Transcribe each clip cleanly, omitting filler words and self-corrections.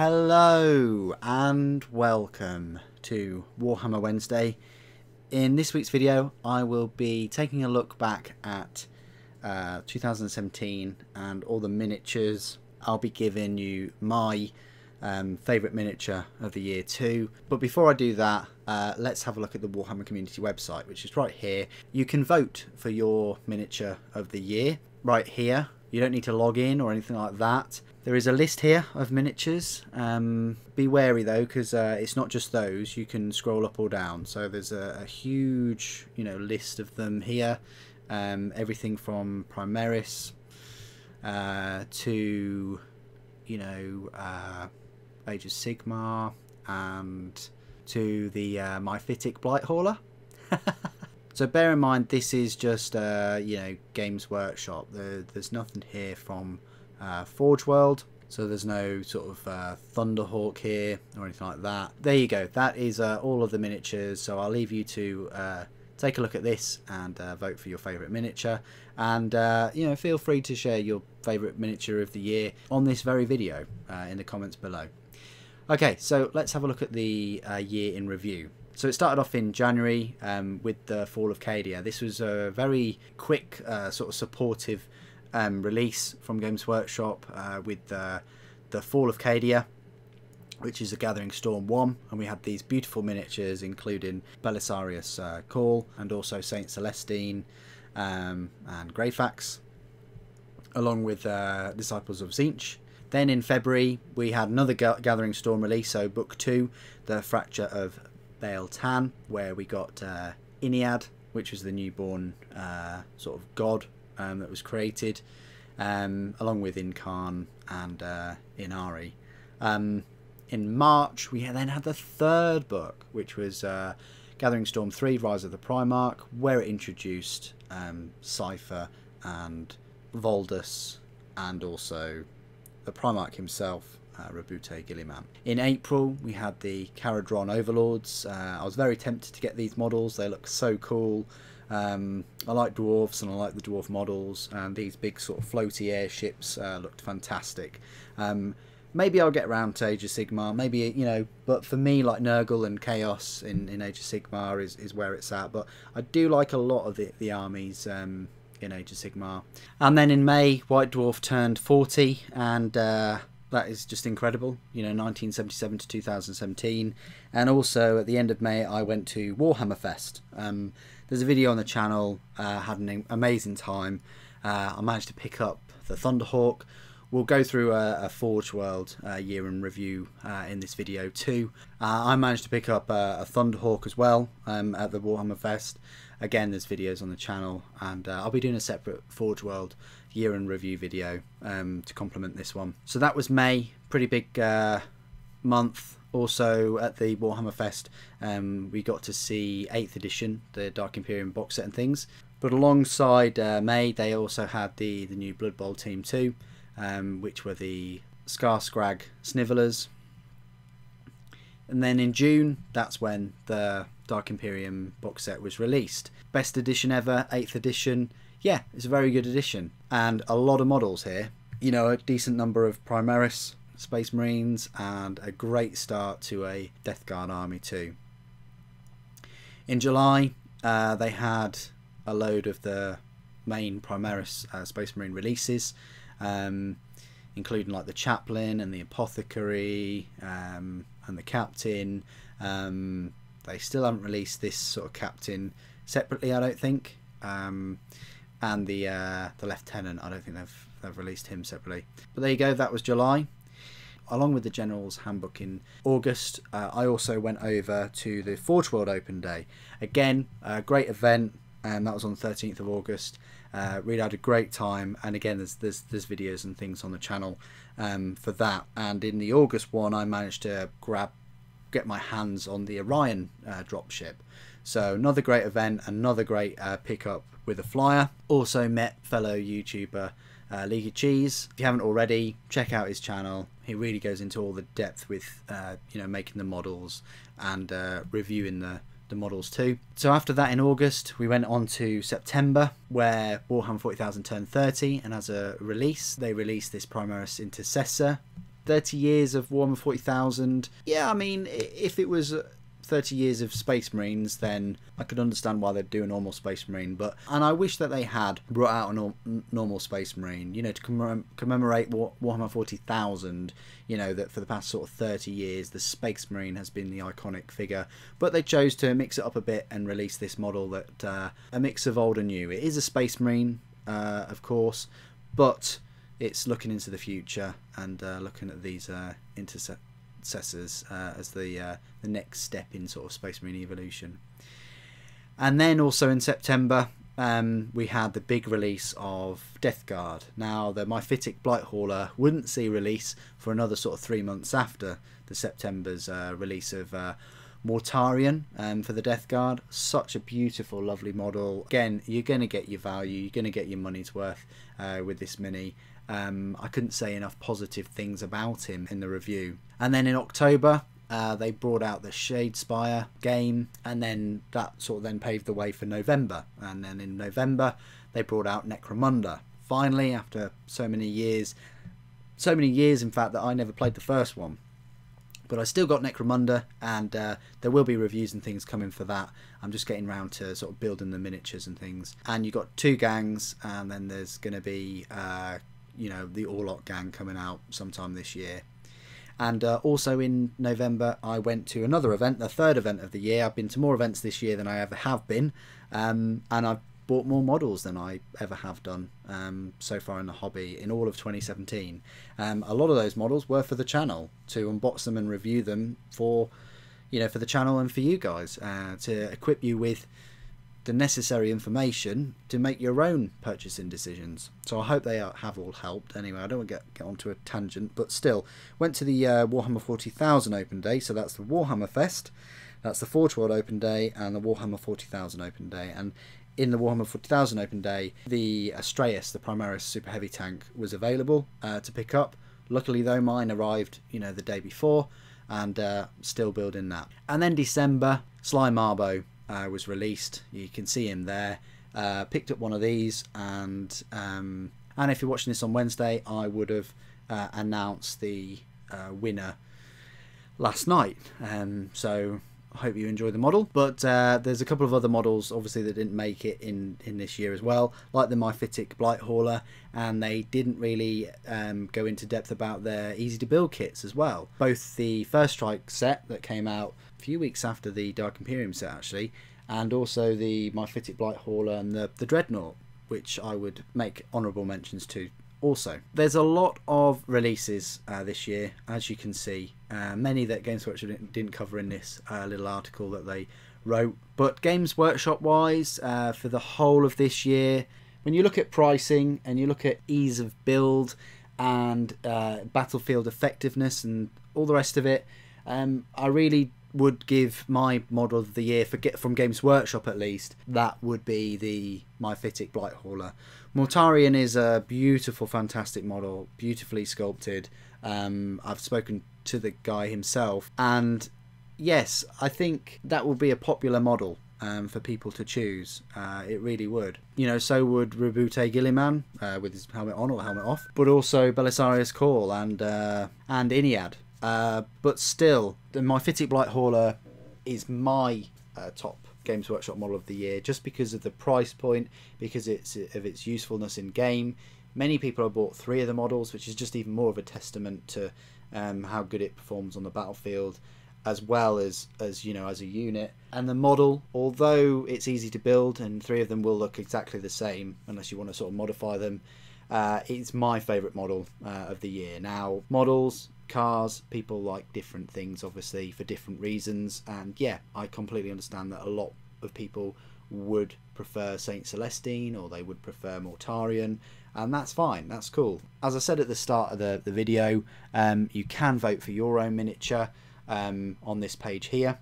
Hello and welcome to Warhammer Wednesday. In this week's video I will be taking a look back at 2017 and all the miniatures. I'll be giving you my favourite miniature of the year too. But before I do that, let's have a look at the Warhammer community website, which is right here. You can vote for your miniature of the year right here. You don't need to log in or anything like that. There is a list here of miniatures. Be wary though, because it's not just those. You can scroll up or down. So there's a huge, list of them here. Everything from Primaris to, Age of Sigmar and to the Mythic Blighthauler. So bear in mind, this is just Games Workshop. There's nothing here from Forge World, so there's no sort of Thunderhawk here or anything like that. There you go. That is all of the miniatures. So I'll leave you to take a look at this and vote for your favourite miniature. And feel free to share your favourite miniature of the year on this very video in the comments below. Okay, so let's have a look at the year in review. So it started off in January with the Fall of Cadia. This was a very quick, sort of supportive release from Games Workshop with the Fall of Cadia, which is a Gathering Storm 1. And we had these beautiful miniatures, including Belisarius Cawl and also Saint Celestine and Greyfax, along with Disciples of Tzeentch. Then in February, we had another Gathering Storm release, so Book 2, The Fracture of Baal Tan, where we got Iniad, which was the newborn sort of god that was created, along with Incarn and Inari. In March, we then had the third book, which was Gathering Storm 3, Rise of the Primarch, where it introduced Cypher and Voldus, and also the Primarch himself, Rabute Guilliman. In April, we had the Kharadron Overlords. I was very tempted to get these models. They look so cool. I like dwarves and I like the dwarf models, and these big sort of floaty airships looked fantastic. Maybe I'll get around to Age of Sigmar, maybe, but for me, like Nurgle and Chaos in Age of Sigmar is where it's at. But I do like a lot of the armies in Age of Sigmar. And then in May, White Dwarf turned 40, and that is just incredible, 1977 to 2017. And also at the end of May, I went to Warhammer Fest. There's a video on the channel, had an amazing time. I managed to pick up the Thunderhawk. We'll go through a Forge World year in review in this video too. I managed to pick up a Thunderhawk as well at the Warhammer Fest. Again, there's videos on the channel, and I'll be doing a separate Forge World year in review video to complement this one. So that was May, pretty big month. Also at the Warhammer Fest, we got to see 8th edition, the Dark Imperium box set and things. But alongside May, they also had the new Blood Bowl Team 2, which were the Skarskrag Snivelers. And then in June, that's when the Dark Imperium box set was released. Best edition ever, 8th edition. Yeah, it's a very good edition. And a lot of models here. A decent number of Primaris, Space Marines, and a great start to a Death Guard army too. In July, they had a load of the main Primaris Space Marine releases, including like the Chaplain and the Apothecary and the Captain. They still haven't released this sort of Captain separately, I don't think. And the Lieutenant, I don't think they've released him separately. But there you go, that was July. Along with the General's Handbook in August, I also went over to the Forge World Open Day. Again, a great event, and that was on the 13th of August. Really had a great time, and again, there's videos and things on the channel for that. And in the August one, I managed to get my hands on the Orion dropship. So another great event, another great pickup with a flyer. Also met fellow YouTuber League of Cheese. If you haven't already, check out his channel. He really goes into all the depth with making the models and reviewing the models too. So after that, in August, we went on to September, where Warhammer 40,000 turned 30, and as a release, they released this Primaris Intercessor. 30 years of Warhammer 40,000. Yeah, I mean, if it was 30 years of Space Marines, then I could understand why they'd do a normal Space Marine. And I wish that they had brought out a normal Space Marine, you know, to commemorate Warhammer 40,000. You know, that for the past sort of 30 years, the Space Marine has been the iconic figure. But they chose to mix it up a bit and release this model that a mix of old and new. It is a Space Marine, of course, but it's looking into the future and looking at these intercessors as the next step in sort of Space Marine evolution. And then also in September, we had the big release of Death Guard. Now, the Mythitic Blighthauler wouldn't see release for another sort of 3 months after the September's release of Mortarion for the Death Guard. Such a beautiful, lovely model. Again, you're going to get your value, you're going to get your money's worth with this mini. I couldn't say enough positive things about him in the review. And then in October, they brought out the Shadespire game, and then that sort of then paved the way for November. And then in November, they brought out Necromunda. Finally, after so many years in fact, that I never played the first one. But I still got Necromunda, and there will be reviews and things coming for that. I'm just getting around to sort of building the miniatures and things. And you got 2 gangs, and then there's going to be you know, the Orlok gang coming out sometime this year. And also in November, I went to another event, the 3rd event of the year. I've been to more events this year than I ever have been, and I've bought more models than I ever have done so far in the hobby in all of 2017. A lot of those models were for the channel, to unbox them and review them for, you know, for the channel and for you guys, to equip you with the necessary information to make your own purchasing decisions. So I hope they have all helped. Anyway, I don't want to get onto a tangent, but still, went to the Warhammer 40,000 open day. So that's the Warhammer Fest, that's the Forge World open day, and the Warhammer 40,000 open day. And in the Warhammer 40,000 open day, the Astraeus, the Primaris Super Heavy tank, was available to pick up. Luckily though, mine arrived, you know, the day before, and still building that. And then December, Sly Marbo was released. You can see him there. Picked up one of these, and if you're watching this on Wednesday, I would have announced the winner last night. So I hope you enjoy the model. But there's a couple of other models obviously that didn't make it in this year as well, like the Mythitic Blighthauler, and they didn't really go into depth about their easy to build kits as well. Both the First Strike set that came out a few weeks after the Dark Imperium set actually, and also the Mythitic Blighthauler and the Dreadnought, which I would make honourable mentions to also. There's a lot of releases this year, as you can see, many that Games Workshop didn't cover in this little article that they wrote. But Games Workshop wise, for the whole of this year, when you look at pricing and you look at ease of build and battlefield effectiveness and all the rest of it, I really would give my model of the year from Games Workshop, at least, that would be the Mythitic Blighthauler. Mortarion is a beautiful, fantastic model, beautifully sculpted. I've spoken to the guy himself, and yes, I think that would be a popular model for people to choose. It really would. You know, so would Rabute Guilliman with his helmet on or helmet off, but also Belisarius Cawl and Iniad. But still, the Mythitic Blighthauler is my top Games Workshop model of the year, just because of the price point, because of its usefulness in game. Many people have bought 3 of the models, which is just even more of a testament to how good it performs on the battlefield, as well as you know, as a unit. And the model, although it's easy to build and 3 of them will look exactly the same unless you want to sort of modify them, it's my favourite model of the year. Now, models, cars, people like different things obviously for different reasons, and yeah, I completely understand that a lot of people would prefer Saint Celestine or they would prefer Mortarion, and that's fine, that's cool. As I said at the start of the video, you can vote for your own miniature on this page here.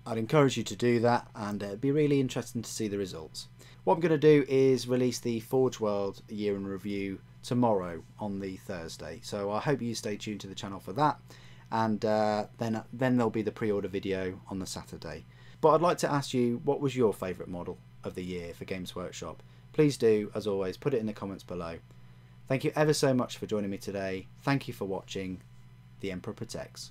I'd encourage you to do that, and it'd be really interesting to see the results. What I'm going to do is release the Forge World Year in Review tomorrow on the Thursday, so I hope you stay tuned to the channel for that, and then there'll be the pre-order video on the Saturday. But I'd like to ask you, what was your favourite model of the year for Games Workshop? Please do, as always, put it in the comments below. Thank you ever so much for joining me today. Thank you for watching. The Emperor protects.